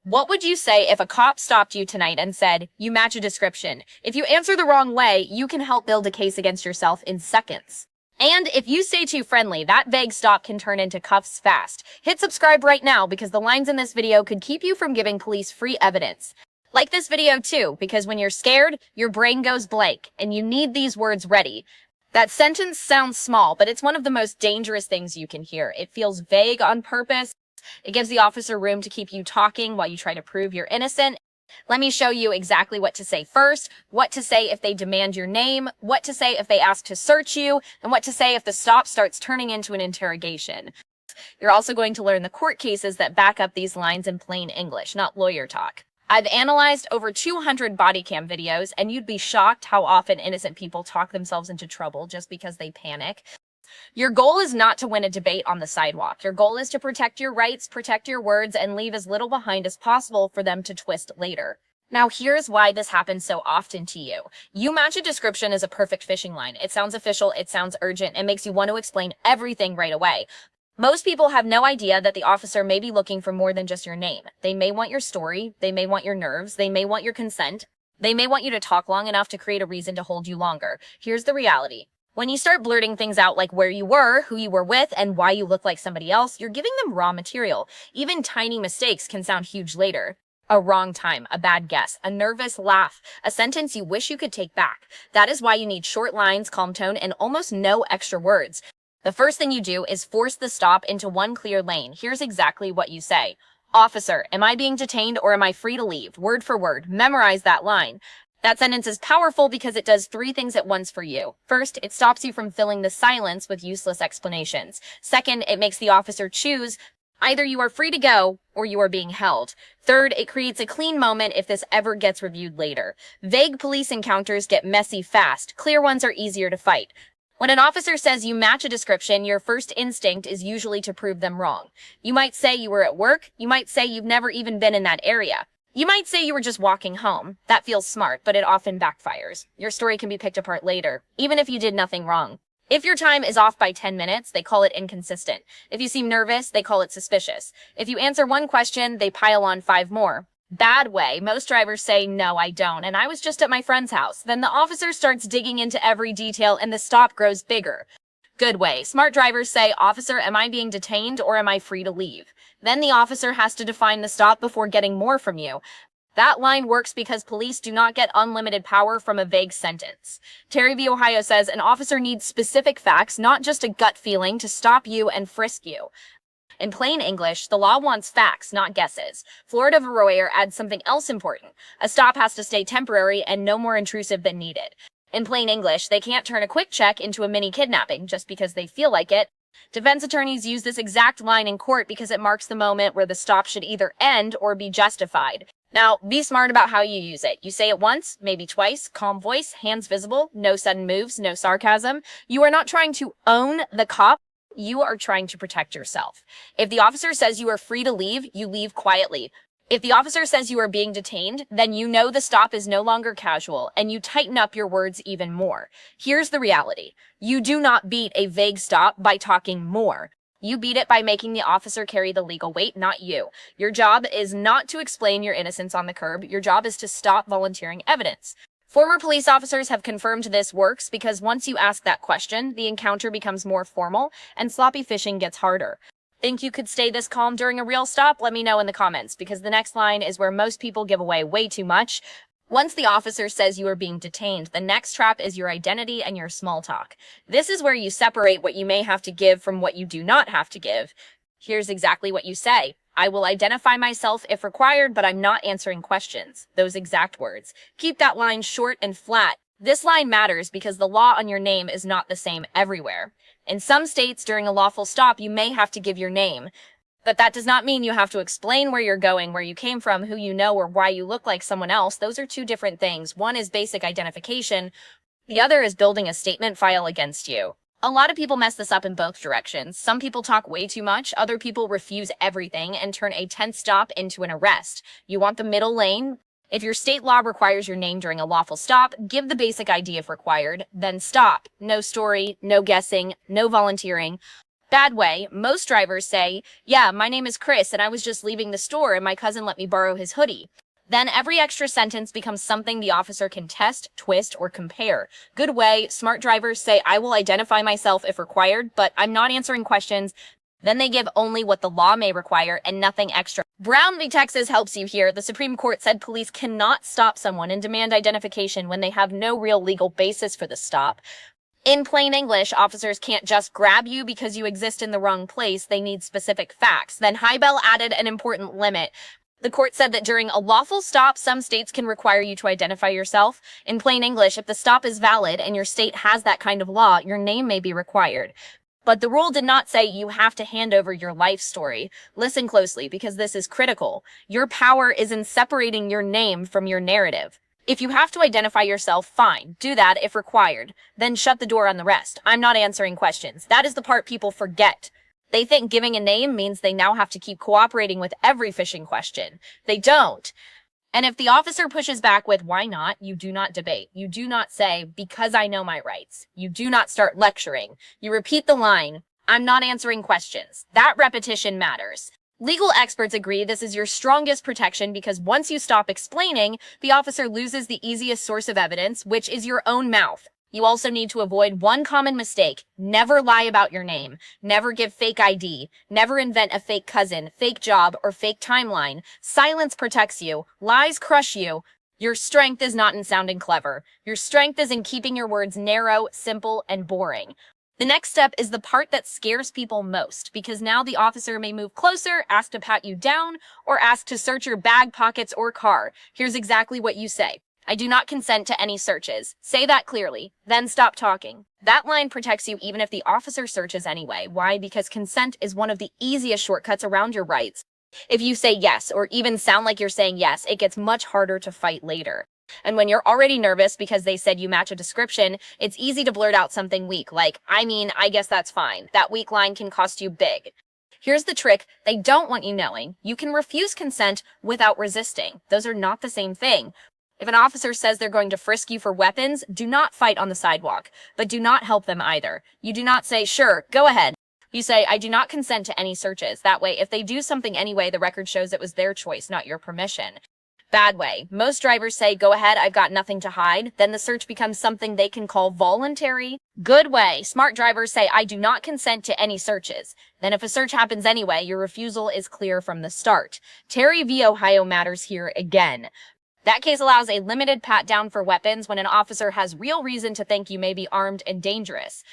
What would you say if a cop stopped you tonight and said, you match a description? If you answer the wrong way, you can help build a case against yourself in seconds. And if you stay too friendly, that vague stop can turn into cuffs fast. Hit subscribe right now because the lines in this video could keep you from giving police free evidence. Like this video too, because when you're scared, your brain goes blank, and you need these words ready. That sentence sounds small, but it's one of the most dangerous things you can hear. It feels vague on purpose. It gives the officer room to keep you talking while you try to prove you're innocent. Let me show you exactly what to say first, what to say if they demand your name, what to say if they ask to search you, and what to say if the stop starts turning into an interrogation. You're also going to learn the court cases that back up these lines in plain English, not lawyer talk. I've analyzed over 200 body cam videos, and you'd be shocked how often innocent people talk themselves into trouble just because they panic. Your goal is not to win a debate on the sidewalk. Your goal is to protect your rights, protect your words, and leave as little behind as possible for them to twist later. Now, here's why this happens so often to you. You match a description as a perfect fishing line. It sounds official, it sounds urgent, it makes you want to explain everything right away. Most people have no idea that the officer may be looking for more than just your name. They may want your story, they may want your nerves, they may want your consent, they may want you to talk long enough to create a reason to hold you longer. Here's the reality. When you start blurting things out like where you were, who you were with, and why you look like somebody else, you're giving them raw material. Even tiny mistakes can sound huge later. A wrong time, a bad guess, a nervous laugh, a sentence you wish you could take back. That is why you need short lines, calm tone, and almost no extra words. The first thing you do is force the stop into one clear lane. Here's exactly what you say. Officer, am I being detained or am I free to leave? Word for word. Memorize that line. That sentence is powerful because it does three things at once for you. First, it stops you from filling the silence with useless explanations. Second, it makes the officer choose. Either you are free to go or you are being held. Third, it creates a clean moment if this ever gets reviewed later. Vague police encounters get messy fast. Clear ones are easier to fight. When an officer says you match a description, your first instinct is usually to prove them wrong. You might say you were at work. You might say you've never even been in that area. You might say you were just walking home. That feels smart, but it often backfires. Your story can be picked apart later, even if you did nothing wrong. If your time is off by 10 minutes, they call it inconsistent. If you seem nervous, they call it suspicious. If you answer one question, they pile on 5 more. Bad way. Most drivers say, no, I don't, and I was just at my friend's house. Then the officer starts digging into every detail and the stop grows bigger. Good way. Smart drivers say, officer, am I being detained or am I free to leave? Then the officer has to define the stop before getting more from you. That line works because police do not get unlimited power from a vague sentence. Terry v. Ohio says an officer needs specific facts, not just a gut feeling, to stop you and frisk you. In plain English, the law wants facts, not guesses. Florida v. Royer adds something else important. A stop has to stay temporary and no more intrusive than needed. In plain English, they can't turn a quick check into a mini kidnapping just because they feel like it. Defense attorneys use this exact line in court because it marks the moment where the stop should either end or be justified. Now, be smart about how you use it. You say it once, maybe twice, calm voice, hands visible, no sudden moves, no sarcasm. You are not trying to own the cop. You are trying to protect yourself. If the officer says you are free to leave, you leave quietly. If the officer says you are being detained, then you know the stop is no longer casual, and you tighten up your words even more. Here's the reality. You do not beat a vague stop by talking more. You beat it by making the officer carry the legal weight, not you. Your job is not to explain your innocence on the curb. Your job is to stop volunteering evidence. Former police officers have confirmed this works because once you ask that question, the encounter becomes more formal, and sloppy fishing gets harder. Think you could stay this calm during a real stop? Let me know in the comments, because the next line is where most people give away way too much. Once the officer says you are being detained, the next trap is your identity and your small talk. This is where you separate what you may have to give from what you do not have to give. Here's exactly what you say. I will identify myself if required, but I'm not answering questions. Those exact words. Keep that line short and flat. This line matters because the law on your name is not the same everywhere. In some states, during a lawful stop, you may have to give your name. But that does not mean you have to explain where you're going, where you came from, who you know, or why you look like someone else. Those are two different things. One is basic identification. The other is building a statement file against you. A lot of people mess this up in both directions. Some people talk way too much. Other people refuse everything and turn a tense stop into an arrest. You want the middle lane? If your state law requires your name during a lawful stop, give the basic ID if required, then stop. No story, no guessing, no volunteering. Bad way, most drivers say, yeah, my name is Chris and I was just leaving the store and my cousin let me borrow his hoodie. Then every extra sentence becomes something the officer can test, twist, or compare. Good way, smart drivers say, I will identify myself if required, but I'm not answering questions. Then they give only what the law may require and nothing extra. Brown v. Texas helps you here. The Supreme Court said police cannot stop someone and demand identification when they have no real legal basis for the stop. In plain English, officers can't just grab you because you exist in the wrong place. They need specific facts. Then Hiibel added an important limit. The court said that during a lawful stop, some states can require you to identify yourself. In plain English, if the stop is valid and your state has that kind of law, your name may be required. But the rule did not say you have to hand over your life story. Listen closely, because this is critical. Your power is in separating your name from your narrative. If you have to identify yourself, fine. Do that if required. Then shut the door on the rest. I'm not answering questions. That is the part people forget. They think giving a name means they now have to keep cooperating with every phishing question. They don't. And if the officer pushes back with, why not, you do not debate. You do not say, because I know my rights. You do not start lecturing. You repeat the line, I'm not answering questions. That repetition matters. Legal experts agree this is your strongest protection because once you stop explaining, the officer loses the easiest source of evidence, which is your own mouth. You also need to avoid one common mistake. Never lie about your name. Never give fake ID. Never invent a fake cousin, fake job, or fake timeline. Silence protects you. Lies crush you. Your strength is not in sounding clever. Your strength is in keeping your words narrow, simple, and boring. The next step is the part that scares people most, because now the officer may move closer, ask to pat you down, or ask to search your bag, pockets, or car. Here's exactly what you say. I do not consent to any searches. Say that clearly. Then stop talking. That line protects you even if the officer searches anyway. Why? Because consent is one of the easiest shortcuts around your rights. If you say yes, or even sound like you're saying yes, it gets much harder to fight later. And when you're already nervous because they said you match a description, it's easy to blurt out something weak, like, I guess that's fine. That weak line can cost you big. Here's the trick they don't want you knowing. You can refuse consent without resisting. Those are not the same thing. If an officer says they're going to frisk you for weapons, do not fight on the sidewalk, but do not help them either. You do not say, sure, go ahead. You say, I do not consent to any searches. That way, if they do something anyway, the record shows it was their choice, not your permission. Bad way. Most drivers say, go ahead, I've got nothing to hide. Then the search becomes something they can call voluntary. Good way. Smart drivers say, I do not consent to any searches. Then if a search happens anyway, your refusal is clear from the start. Terry v. Ohio matters here again. That case allows a limited pat-down for weapons when an officer has real reason to think you may be armed and dangerous.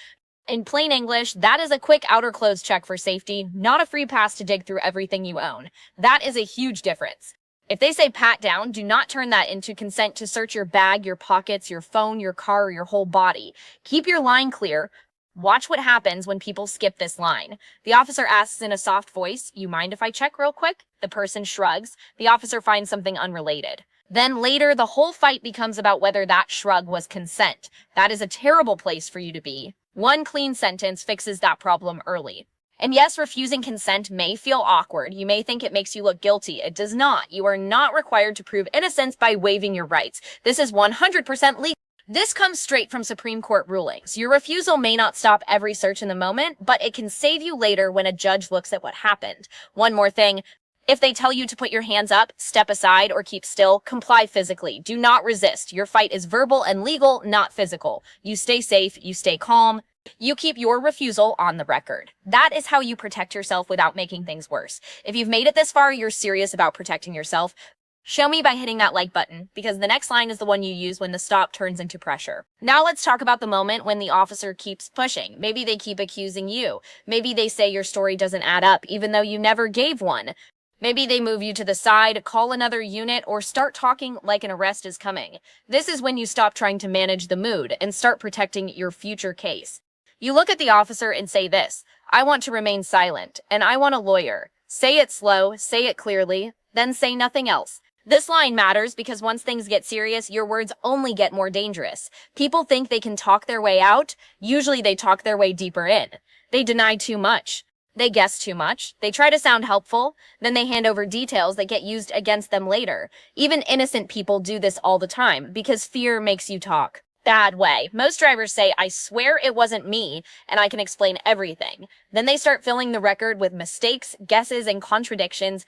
In plain English, that is a quick outer clothes check for safety, not a free pass to dig through everything you own. That is a huge difference. If they say pat down, do not turn that into consent to search your bag, your pockets, your phone, your car, or your whole body. Keep your line clear. Watch what happens when people skip this line. The officer asks in a soft voice, you mind if I check real quick? The person shrugs. The officer finds something unrelated. Then later, the whole fight becomes about whether that shrug was consent. That is a terrible place for you to be. One clean sentence fixes that problem early. And yes, refusing consent may feel awkward. You may think it makes you look guilty. It does not. You are not required to prove innocence by waiving your rights. This is 100% legal. This comes straight from Supreme Court rulings. Your refusal may not stop every search in the moment, but it can save you later when a judge looks at what happened. One more thing. If they tell you to put your hands up, step aside, or keep still, comply physically. Do not resist. Your fight is verbal and legal, not physical. You stay safe, you stay calm, you keep your refusal on the record. That is how you protect yourself without making things worse. If you've made it this far, you're serious about protecting yourself. Show me by hitting that like button, because the next line is the one you use when the stop turns into pressure. Now let's talk about the moment when the officer keeps pushing. Maybe they keep accusing you. Maybe they say your story doesn't add up, even though you never gave one. Maybe they move you to the side, call another unit, or start talking like an arrest is coming. This is when you stop trying to manage the mood and start protecting your future case. You look at the officer and say this, I want to remain silent, and I want a lawyer. Say it slow, say it clearly, then say nothing else. This line matters because once things get serious, your words only get more dangerous. People think they can talk their way out. Usually they talk their way deeper in. They deny too much. They guess too much. They try to sound helpful. Then they hand over details that get used against them later. Even innocent people do this all the time because fear makes you talk. Bad way. Most drivers say, I swear it wasn't me, and I can explain everything. Then they start filling the record with mistakes, guesses, and contradictions.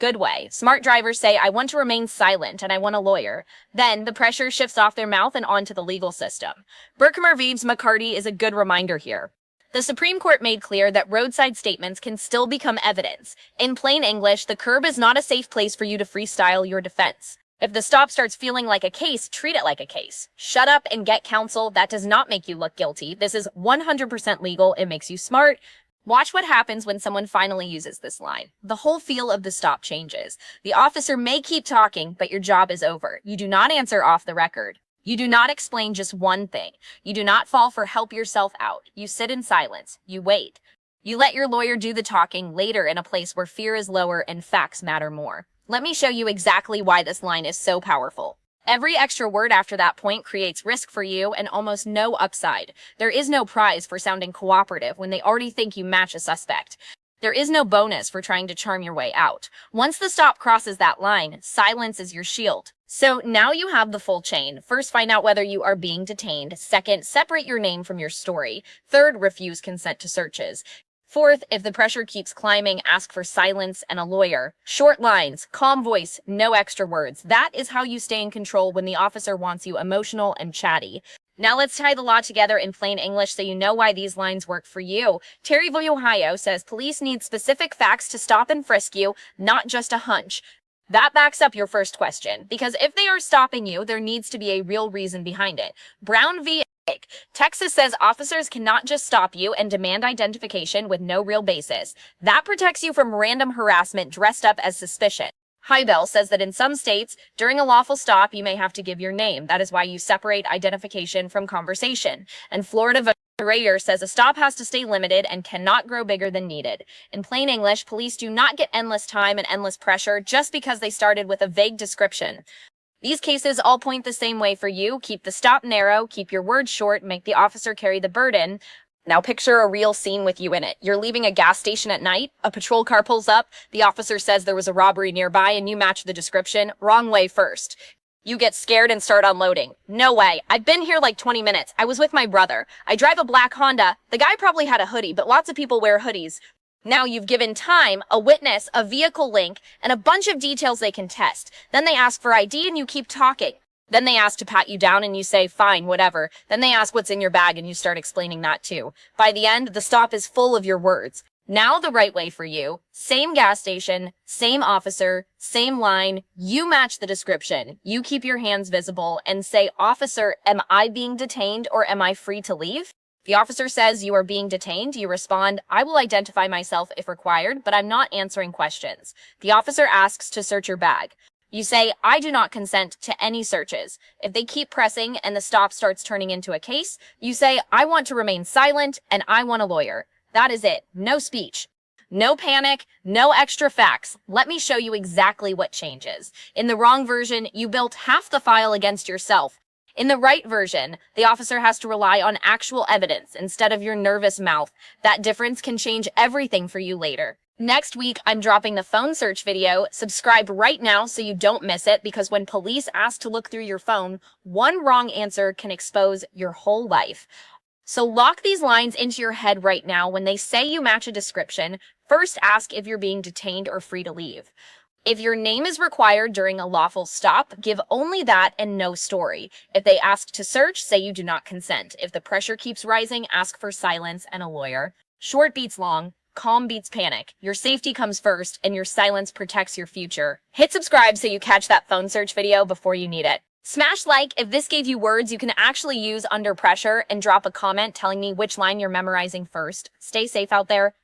Good way. Smart drivers say, I want to remain silent and I want a lawyer. Then the pressure shifts off their mouth and onto the legal system. Berkemer v. McCarty is a good reminder here. The Supreme Court made clear that roadside statements can still become evidence. In plain English, the curb is not a safe place for you to freestyle your defense. If the stop starts feeling like a case, treat it like a case. Shut up and get counsel. That does not make you look guilty. This is 100% legal. It makes you smart. Watch what happens when someone finally uses this line. The whole feel of the stop changes. The officer may keep talking, but your job is over. You do not answer off the record. You do not explain just one thing. You do not fall for help yourself out. You sit in silence. You wait. You let your lawyer do the talking later in a place where fear is lower and facts matter more. Let me show you exactly why this line is so powerful. Every extra word after that point creates risk for you and almost no upside. There is no prize for sounding cooperative when they already think you match a suspect. There is no bonus for trying to charm your way out. Once the stop crosses that line, silence is your shield. So now you have the full chain. First, find out whether you are being detained. Second, separate your name from your story. Third, refuse consent to searches. Fourth, if the pressure keeps climbing, ask for silence and a lawyer. Short lines, calm voice, no extra words. That is how you stay in control when the officer wants you emotional and chatty. Now let's tie the law together in plain English so you know why these lines work for you. Terry v. Ohio says police need specific facts to stop and frisk you, not just a hunch. That backs up your first question, because if they are stopping you, there needs to be a real reason behind it. Brown v. Texas says officers cannot just stop you and demand identification with no real basis. That protects you from random harassment dressed up as suspicion. Hiibel says that in some states, during a lawful stop, you may have to give your name. That is why you separate identification from conversation. And Florida v. Rayer says a stop has to stay limited and cannot grow bigger than needed. In plain English, police do not get endless time and endless pressure just because they started with a vague description. These cases all point the same way for you. Keep the stop narrow, keep your words short, make the officer carry the burden. Now picture a real scene with you in it. You're leaving a gas station at night, a patrol car pulls up, the officer says there was a robbery nearby and you match the description. Wrong way first. You get scared and start unloading. No way. I've been here like 20 minutes. I was with my brother. I drive a black Honda. The guy probably had a hoodie, but lots of people wear hoodies. Now you've given time, a witness, a vehicle link, and a bunch of details they can test. Then they ask for ID and you keep talking. Then they ask to pat you down and you say, fine, whatever. Then they ask what's in your bag and you start explaining that too. By the end, the stop is full of your words. Now the right way for you. Same gas station, same officer, same line. You match the description. You keep your hands visible and say, officer, am I being detained or am I free to leave? The officer says you are being detained. You respond, I will identify myself if required, but I'm not answering questions. The officer asks to search your bag. You say, I do not consent to any searches. If they keep pressing and the stop starts turning into a case, you say, I want to remain silent and I want a lawyer. That is it. No speech. No panic, no extra facts. Let me show you exactly what changes. In the wrong version, you built half the file against yourself. In the right version, the officer has to rely on actual evidence instead of your nervous mouth. That difference can change everything for you later. Next week, I'm dropping the phone search video. Subscribe right now so you don't miss it, because when police ask to look through your phone, one wrong answer can expose your whole life. So lock these lines into your head right now. When they say you match a description, first ask if you're being detained or free to leave. If your name is required during a lawful stop, give only that and no story. If they ask to search, say you do not consent. If the pressure keeps rising, ask for silence and a lawyer. Short beats long, calm beats panic. Your safety comes first, and your silence protects your future. Hit subscribe so you catch that phone search video before you need it. Smash like if this gave you words you can actually use under pressure, and drop a comment telling me which line you're memorizing first. Stay safe out there.